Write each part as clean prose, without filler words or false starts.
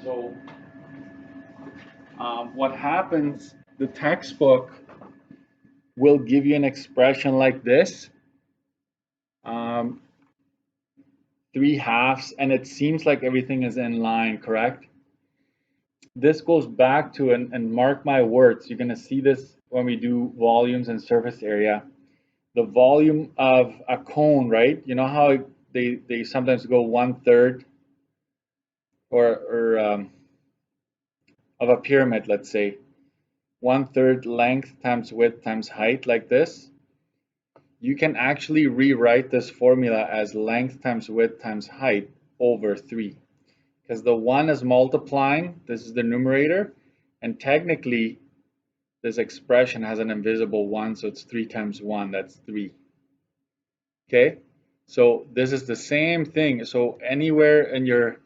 So what happens, the textbook will give you an expression like this, um, 3/2, and it seems like everything is in line, correct? This goes back to, and mark my words, you're going to see this when we do volumes and surface area. The volume of a cone, right? You know how they sometimes go 1/3 or of a pyramid, let's say 1/3 length times width times height, like this. You can actually rewrite this formula as length times width times height over 3, because the 1 is multiplying, this is the numerator, and technically this expression has an invisible 1, so it's 3 times 1, that's 3. Okay, so this is the same thing. So anywhere in your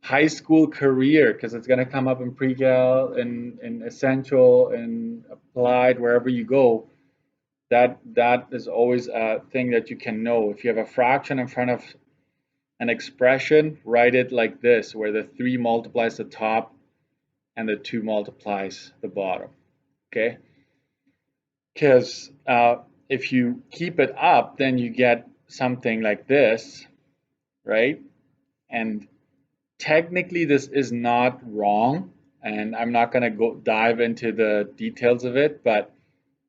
high school career, because it's going to come up in pre-cal, in essential, in applied, wherever you go, that is always a thing that you can know. If you have a fraction in front of an expression, write it like this, where the 3 multiplies the top and the 2 multiplies the bottom. Okay, because if you keep it up, then you get something like this, right? And technically this is not wrong, and I'm not going to go dive into the details of it, but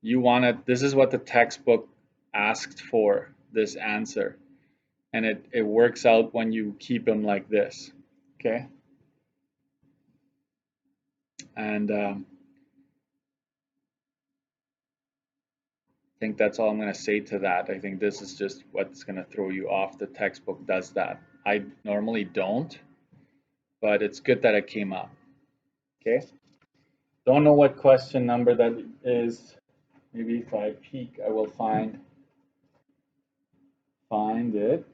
you want to, this is what the textbook asked for, this answer, and it works out when you keep them like this. Okay, and I think that's all I'm going to say to that. I think this is just what's going to throw you off. The textbook does that. I normally don't, but it's good that it came up. Okay, don't know what question number that is. Maybe if I peek, I will find it.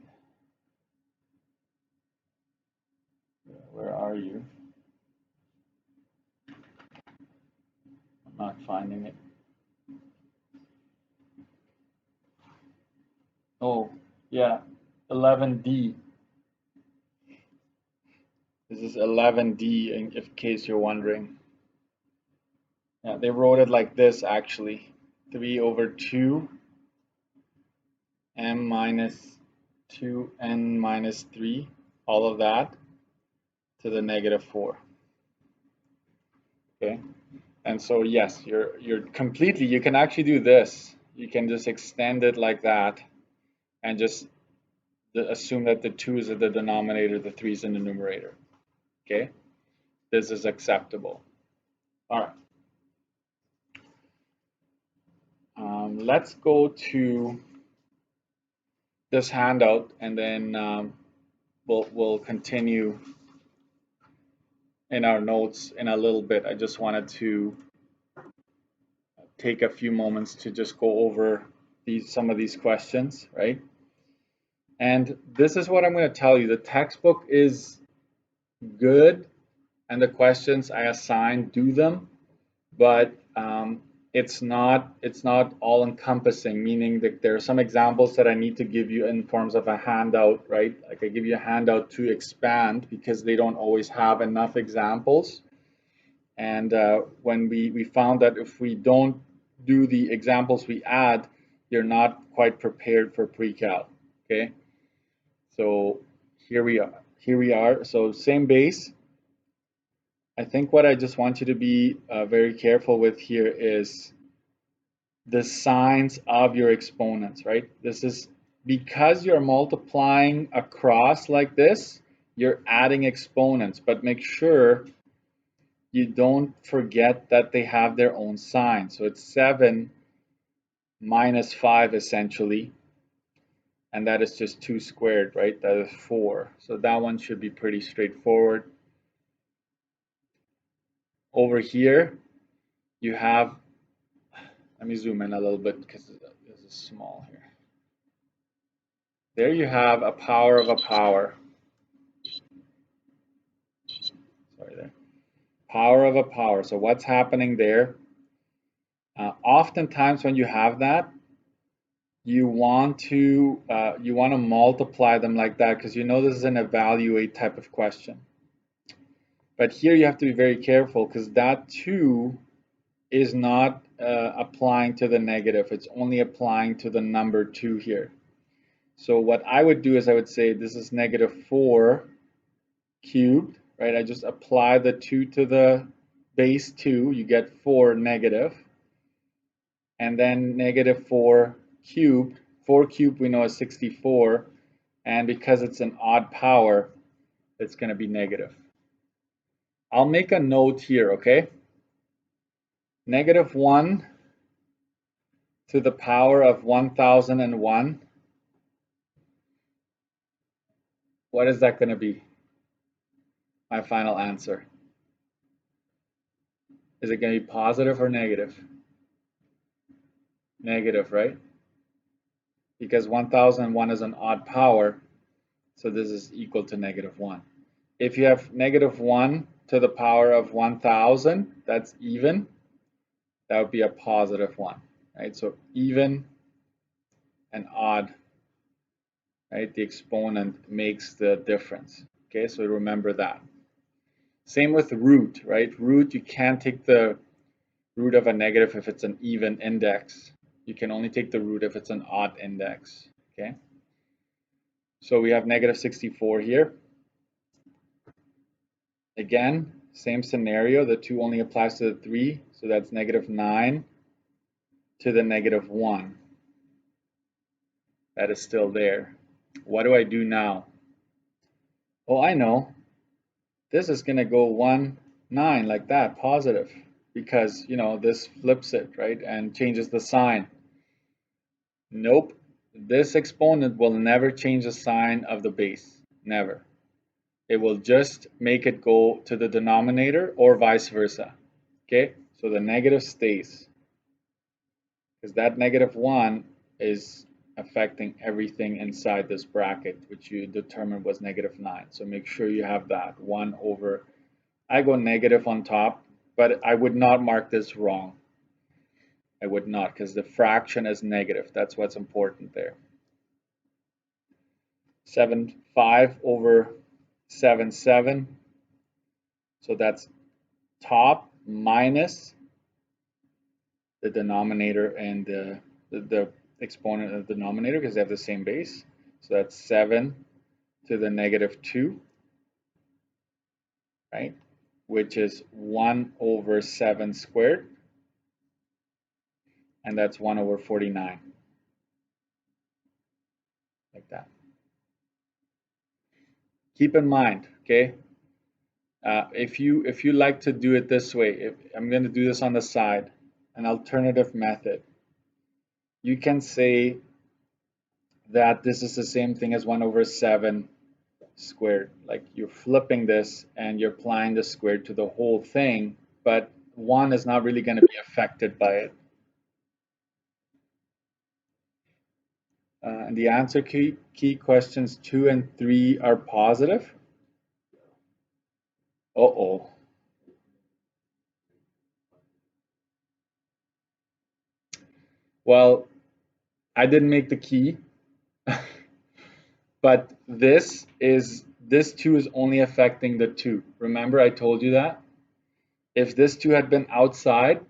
Where are you? I'm not finding it. Oh, yeah, 11D. This is 11D, in case you're wondering. Yeah, they wrote it like this actually. 3/2 m minus 2n minus 3, all of that to the -4. Okay, and so yes, you're completely, you can actually do this. You can just extend it like that and just assume that the 2 is in the denominator, the 3 is in the numerator. Okay, this is acceptable. All right. Let's go to this handout, and then we'll continue in our notes in a little bit. I just wanted to take a few moments to just go over some of these questions, right? And this is what I'm going to tell you. The textbook is good, and the questions I assign, do them, but it's not all encompassing, meaning that there are some examples that I need to give you in forms of a handout, right? Like I give you a handout to expand because they don't always have enough examples. And when we found that if we don't do the examples we add, you're not quite prepared for pre-cal. Okay, so here we are. So same base. I think what I just want you to be very careful with here is the signs of your exponents, right? This is because you're multiplying across like this, you're adding exponents, but make sure you don't forget that they have their own sign. So it's 7 minus 5 essentially, and that is just 2 squared, right? That is 4. So that one should be pretty straightforward. Over here, you have, let me zoom in a little bit because this is small here. There you have a power of a power. Sorry there. Power of a power. So what's happening there? Oftentimes when you have that, you want to multiply them like that because you know this is an evaluate type of question. But here you have to be very careful because that 2 is not applying to the negative. It's only applying to the number 2 here. So what I would do is I would say this is negative 4 cubed, right? I just apply the 2 to the base 2, you get 4 negative. And then negative 4 cubed. 4 cubed we know is 64. And because it's an odd power, it's going to be negative. I'll make a note here, okay? Negative 1 to the power of 1001. What is that going to be? My final answer. Is it going to be positive or negative? Negative, right? Because 1001 is an odd power, so this is equal to negative 1. If you have negative 1 to the power of 1000, that's even. That would be a positive 1, right? So even and odd, right? The exponent makes the difference, okay? So remember that. Same with root, right? Root, you can't take the root of a negative if it's an even index. You can only take the root if it's an odd index, okay? So we have negative 64 here. Again, same scenario, the 2 only applies to the 3, so that's negative 9 to the negative 1. That is still there. What do I do now? Oh, I know. This is going to go 1, 9 like that, positive, because, you know, this flips it, right, and changes the sign. Nope. This exponent will never change the sign of the base. Never. It will just make it go to the denominator or vice versa. Okay? So the negative stays. Because that negative 1 is affecting everything inside this bracket, which you determined was negative 9. So make sure you have that 1 over. I go negative on top, but I would not mark this wrong. I would not, because the fraction is negative. That's what's important there. 5 over 7. So that's top minus the denominator and the exponent of the denominator because they have the same base. So that's 7 to the negative 2, right? Which is 1 over 7 squared. And that's 1 over 49. Like that. Keep in mind, okay? If you like to do it this way, I'm going to do this on the side, an alternative method. You can say that this is the same thing as 1 over 7 squared. Like you're flipping this and you're applying the squared to the whole thing, but 1 is not really going to be affected by it. And the answer key questions 2 and 3 are positive. Uh-oh. Well, I didn't make the key, but this 2 is only affecting the 2. Remember I told you that? If this 2 had been outside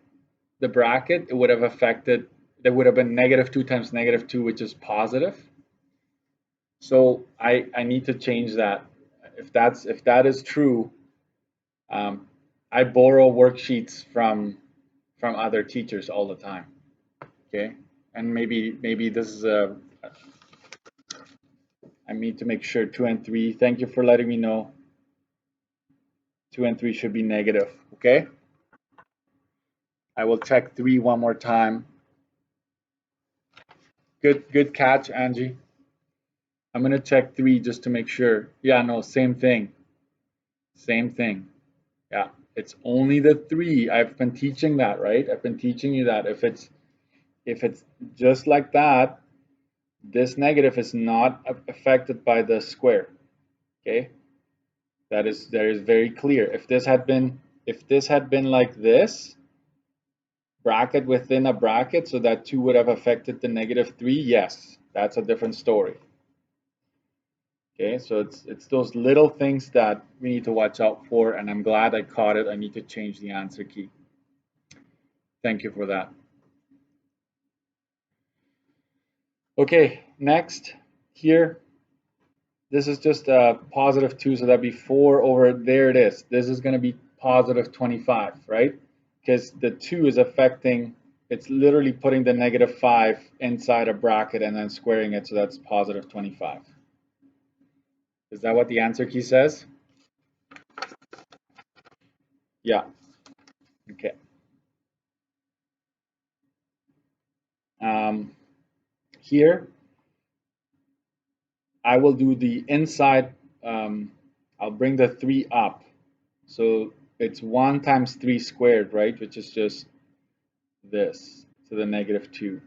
the bracket, it would have affected, there would have been negative 2 times negative 2, which is positive. So I need to change that. If that is true, I borrow worksheets from other teachers all the time. Okay, and maybe this is I need to make sure 2 and 3. Thank you for letting me know. 2 and 3 should be negative. Okay. I will check 3 one more time. Good catch, Angie. I'm gonna check 3 just to make sure. Yeah, no, same thing. Same thing. Yeah, it's only the 3. I've been teaching that, right? I've been teaching you that if it's just like that, this negative is not affected by the square. Okay, that is very clear. If this had been like this, bracket within a bracket, so that 2 would have affected the negative 3, yes, that's a different story. Okay, so it's those little things that we need to watch out for, and I'm glad I caught it. I need to change the answer key. Thank you for that. Okay, next here, this is just a positive 2, so that'd be 4 over, there it is. This is going to be positive 25, right? Because the 2 is affecting, it's literally putting the negative 5 inside a bracket and then squaring it, so that's positive 25. Is that what the answer key says? Yeah. Okay. Here, I will do the inside, I'll bring the 3 up. So it's 1 times 3 squared, right? Which is just this to the negative 2.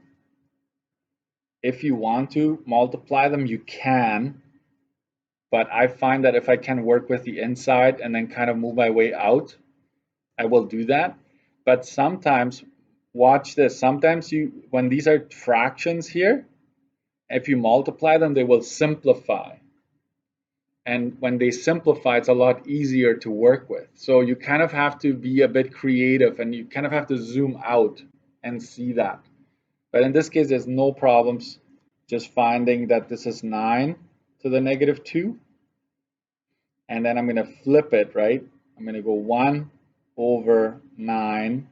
If you want to multiply them, you can, but I find that if I can work with the inside and then kind of move my way out, I will do that. But sometimes, watch this, sometimes when these are fractions here, if you multiply them, they will simplify. And when they simplify, it's a lot easier to work with. So you kind of have to be a bit creative and you kind of have to zoom out and see that. But in this case, there's no problems just finding that this is 9 to the negative 2. And then I'm going to flip it, right? I'm going to go 1 over 9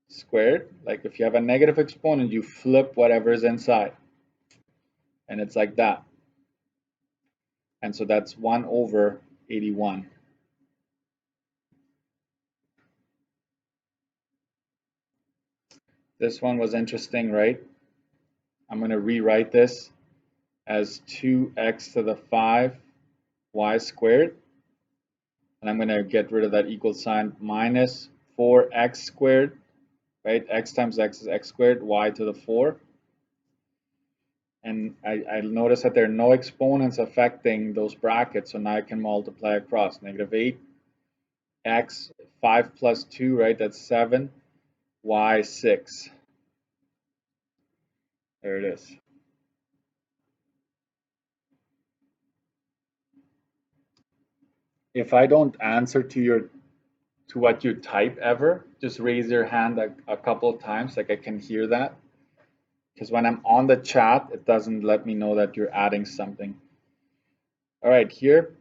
squared. Like if you have a negative exponent, you flip whatever is inside. And it's like that. And so that's 1 over 81. This one was interesting, right? I'm going to rewrite this as 2x to the 5 y squared. And I'm going to get rid of that equal sign, minus 4x squared, right? X times x is x squared, y to the 4. And I notice that there are no exponents affecting those brackets, so now I can multiply across. Negative 8, x, 5 plus 2, right? That's 7, y 6. There it is. If I don't answer to what you type ever, just raise your hand a couple of times, like I can hear that. Because when I'm on the chat, it doesn't let me know that you're adding something. All right, here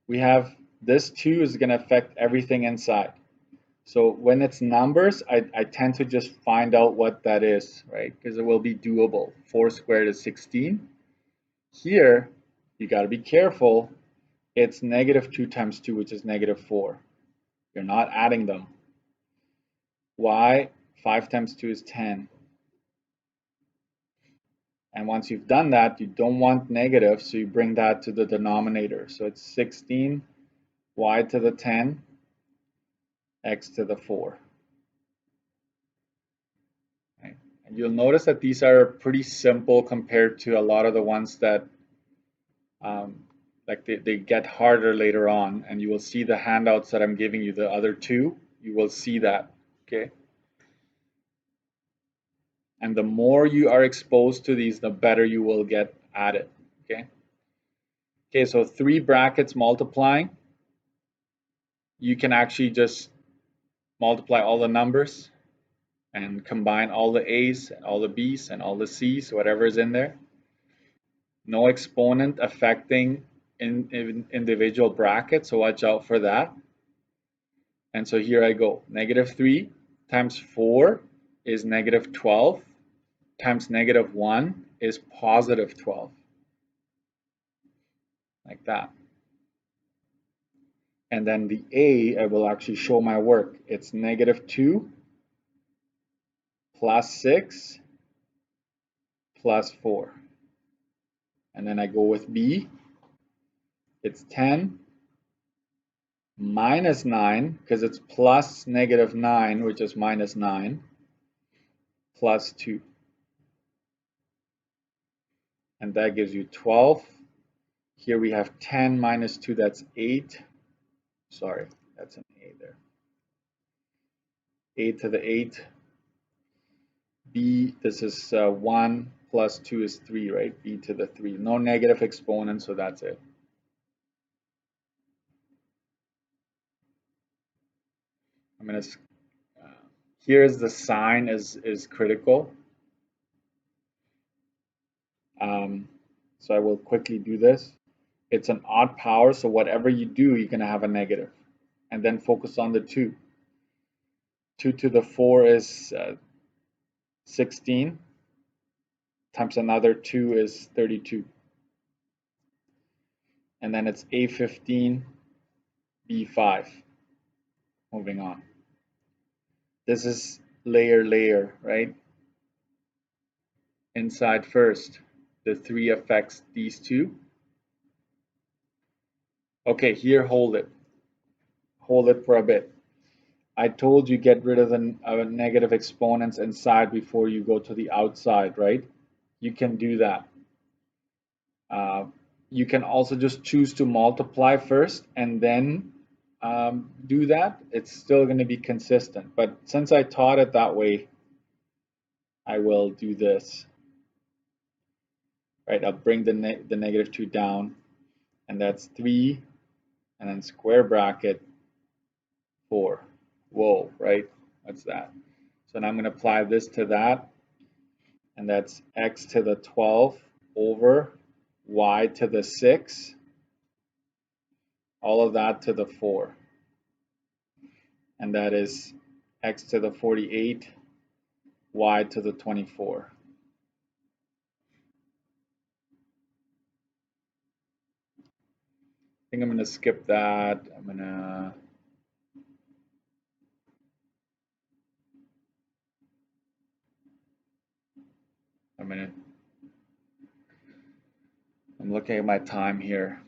we have this 2 is going to affect everything inside. So when it's numbers, I tend to just find out what that is, right? Because it will be doable. 4 squared is 16. Here, you got to be careful. It's negative 2 times 2, which is negative 4. You're not adding them. Y, 5 times 2 is 10. And once you've done that, you don't want negative, so you bring that to the denominator. So it's 16 y to the 10, x to the 4. Right? And you'll notice that these are pretty simple compared to a lot of the ones that like they get harder later on. And you will see the handouts that I'm giving you, the other two, you will see that, okay? And the more you are exposed to these, the better you will get at it, okay? Okay, so 3 brackets multiplying, you can actually just multiply all the numbers and combine all the A's and all the B's and all the C's, whatever is in there. No exponent affecting individual brackets, so watch out for that. And so here I go. Negative 3 times 4 is negative 12 times negative 1 is positive 12. Like that. And then the A, I will actually show my work. It's negative 2 plus 6 plus 4. And then I go with B. It's 10 minus 9, because it's plus negative 9, which is minus 9, plus 2. And that gives you 12. Here we have 10 minus 2, that's 8. Sorry, that's an A there. 8 to the 8. B, this is 1 plus 2 is 3, right? B to the 3. No negative exponent, so that's it. I'm going to, here's the sign is critical. So I will quickly do this. It's an odd power, so whatever you do, you're going to have a negative. And then focus on the 2. 2 to the 4 is 16 times another 2 is 32. And then it's A15, B5. Moving on. This is layer, right? Inside first. The 3 affects these 2. Okay, here hold it. Hold it for a bit. I told you get rid of the negative exponents inside before you go to the outside, right? You can do that. You can also just choose to multiply first and then do that. It's still going to be consistent. But since I taught it that way, I will do this. Right, I'll bring the negative 2 down, and that's 3, and then square bracket 4. Whoa, right? What's that? So now I'm going to apply this to that, and that's x to the 12 over y to the 6, all of that to the 4. And that is x to the 48, y to the 24. I think I'm going to skip that. I'm looking at my time here.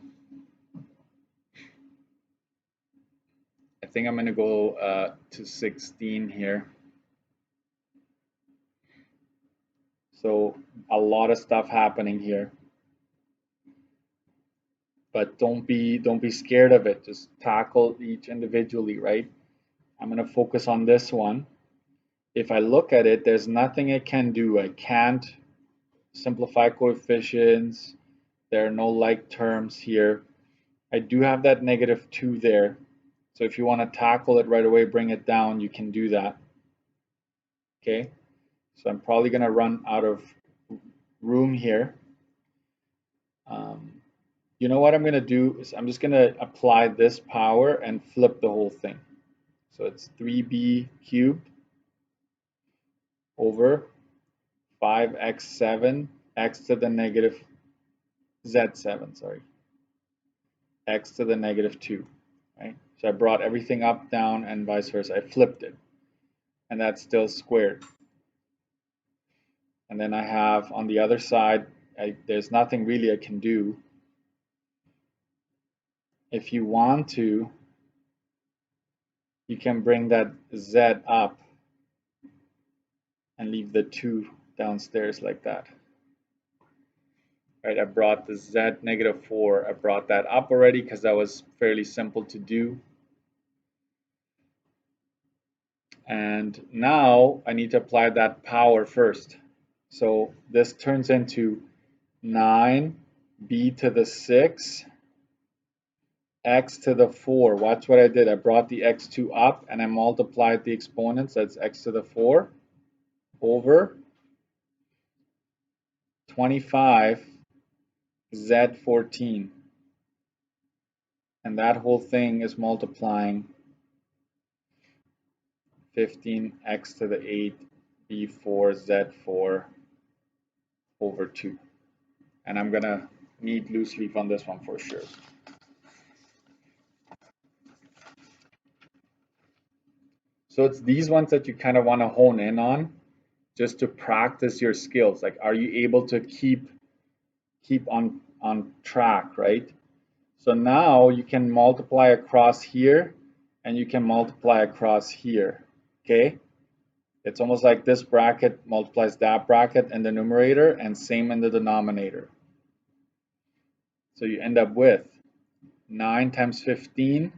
I think I'm going to go to 16 here. So a lot of stuff happening here. But don't be scared of it. Just tackle each individually, right? I'm going to focus on this one. If I look at it, there's nothing I can do. I can't simplify coefficients. There are no like terms here. I do have that negative 2 there. So if you want to tackle it right away, bring it down, you can do that. Okay, so I'm probably going to run out of room here. You know what I'm going to do is I'm just going to apply this power and flip the whole thing. So it's 3b cubed over 5x7 x to the negative z7, sorry, x to the negative 2, right? So I brought everything up, down, and vice versa. I flipped it, and that's still squared. And then I have on the other side, there's nothing really I can do. If you want to, you can bring that z up and leave the 2 downstairs like that. Right, I brought the z negative 4. I brought that up already because that was fairly simple to do. And now I need to apply that power first. So this turns into 9b to the 6 x to the 4. Watch what I did. I brought the x2 up and I multiplied the exponents. That's x to the 4 over 25 z14. And that whole thing is multiplying 15x to the 8 b4 z4 over 2. And I'm going to need loose leaf on this one for sure. So it's these ones that you kind of want to hone in on just to practice your skills. Like, are you able to keep on track, right? So now you can multiply across here and you can multiply across here, okay? It's almost like this bracket multiplies that bracket in the numerator and same in the denominator. So you end up with 9 times 15.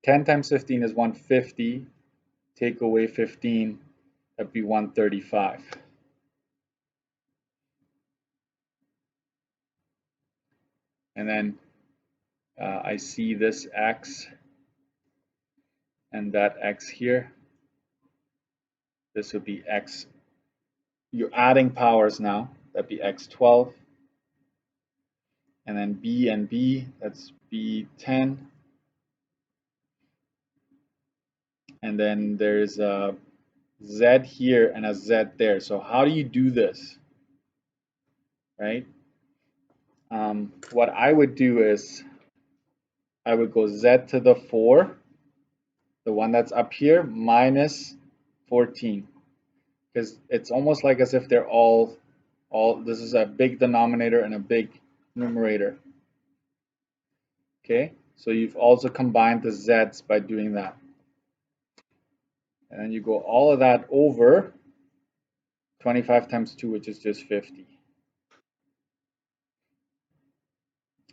10 times 15 is 150. Take away 15, that'd be 135. and then I see this x and that x here. This would be x. You're adding powers now. That'd be x12. And then b and b, that's b10. And then there's a z here and a z there. So how do you do this? Right? What I would do is I would go z to the 4, the one that's up here, minus 14. Because it's almost like as if they're all this is a big denominator and a big numerator. Okay, so you've also combined the z's by doing that. And then you go all of that over 25 times 2, which is just 50.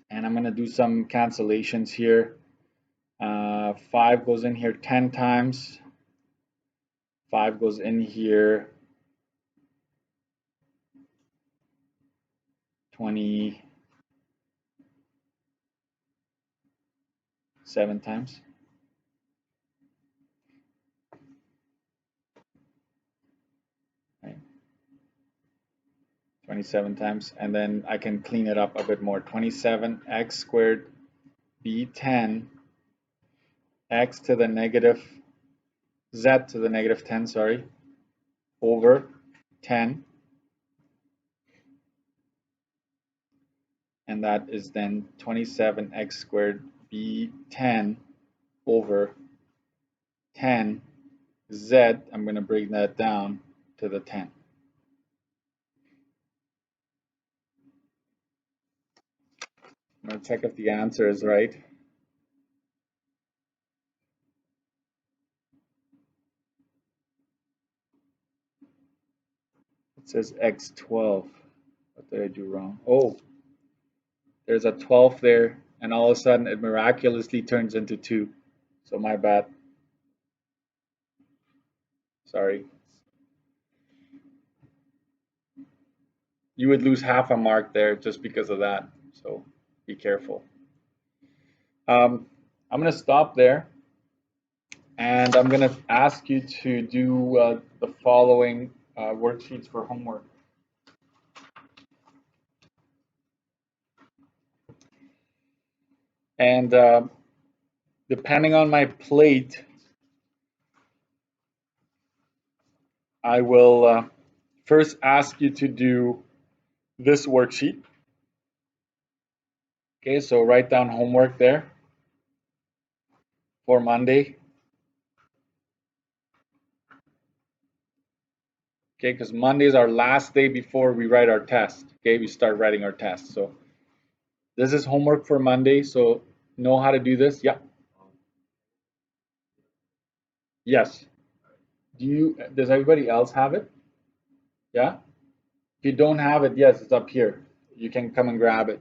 And I'm going to do some cancellations here. 5 goes in here 10 times. 5 goes in here 27 times. Right. 27 times, and then I can clean it up a bit more. 27x squared b10 x to the negative z to the negative 10, sorry, over 10. And that is then 27x squared b10 over 10 z. I'm going to bring that down to the 10. I'm going to check if the answer is right. It says x12. What did I do wrong? Oh, there's a 12 there, and all of a sudden it miraculously turns into 2. So my bad. Sorry. You would lose half a mark there just because of that. So be careful. I'm going to stop there. And I'm going to ask you to do the following worksheets for homework. And depending on my plate, I will first ask you to do this worksheet. Okay, so write down homework there for Monday. Okay, because Monday is our last day before we write our test. Okay, we start writing our test. So this is homework for Monday. So know how to do this? Yeah. Yes. Does everybody else have it? Yeah? If you don't have it, yes, it's up here. You can come and grab it.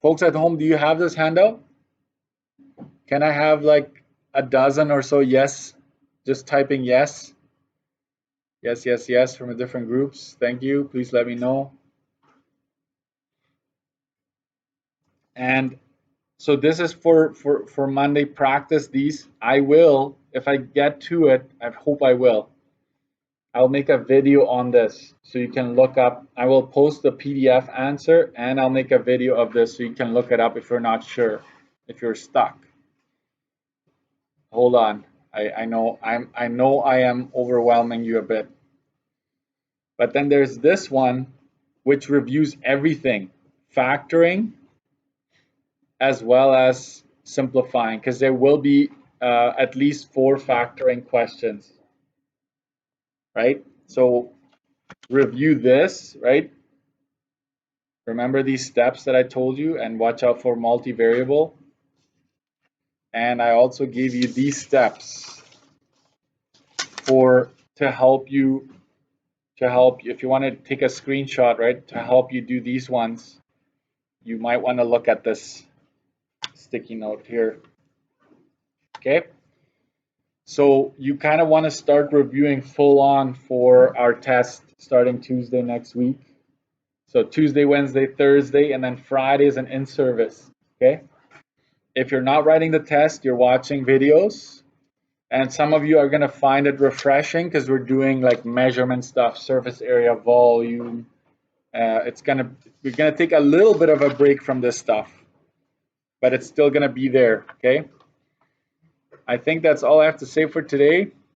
Folks at home, do you have this handout? Can I have like a dozen or so yes? Just typing yes. Yes, yes, yes from the different groups. Thank you. Please let me know. And so this is for Monday practice these. I will, if I get to it, I hope I will. I'll make a video on this so you can look up. I will post the PDF answer and I'll make a video of this so you can look it up if you're not sure, if you're stuck. Hold on. I know I am overwhelming you a bit. But then there's this one which reviews everything, factoring as well as simplifying, because there will be at least 4 factoring questions, right? So review this, right? Remember these steps that I told you and watch out for multivariable. And I also gave you these steps to help you if you want to take a screenshot, right? To help you do these ones, you might want to look at this sticky note here. Okay? So you kind of want to start reviewing full on for our test starting Tuesday next week. So Tuesday, Wednesday, Thursday, and then Friday is an in-service. Okay. If you're not writing the test, you're watching videos. And some of you are going to find it refreshing because we're doing like measurement stuff, surface area, volume. We're gonna take a little bit of a break from this stuff, but it's still gonna be there. Okay. I think that's all I have to say for today.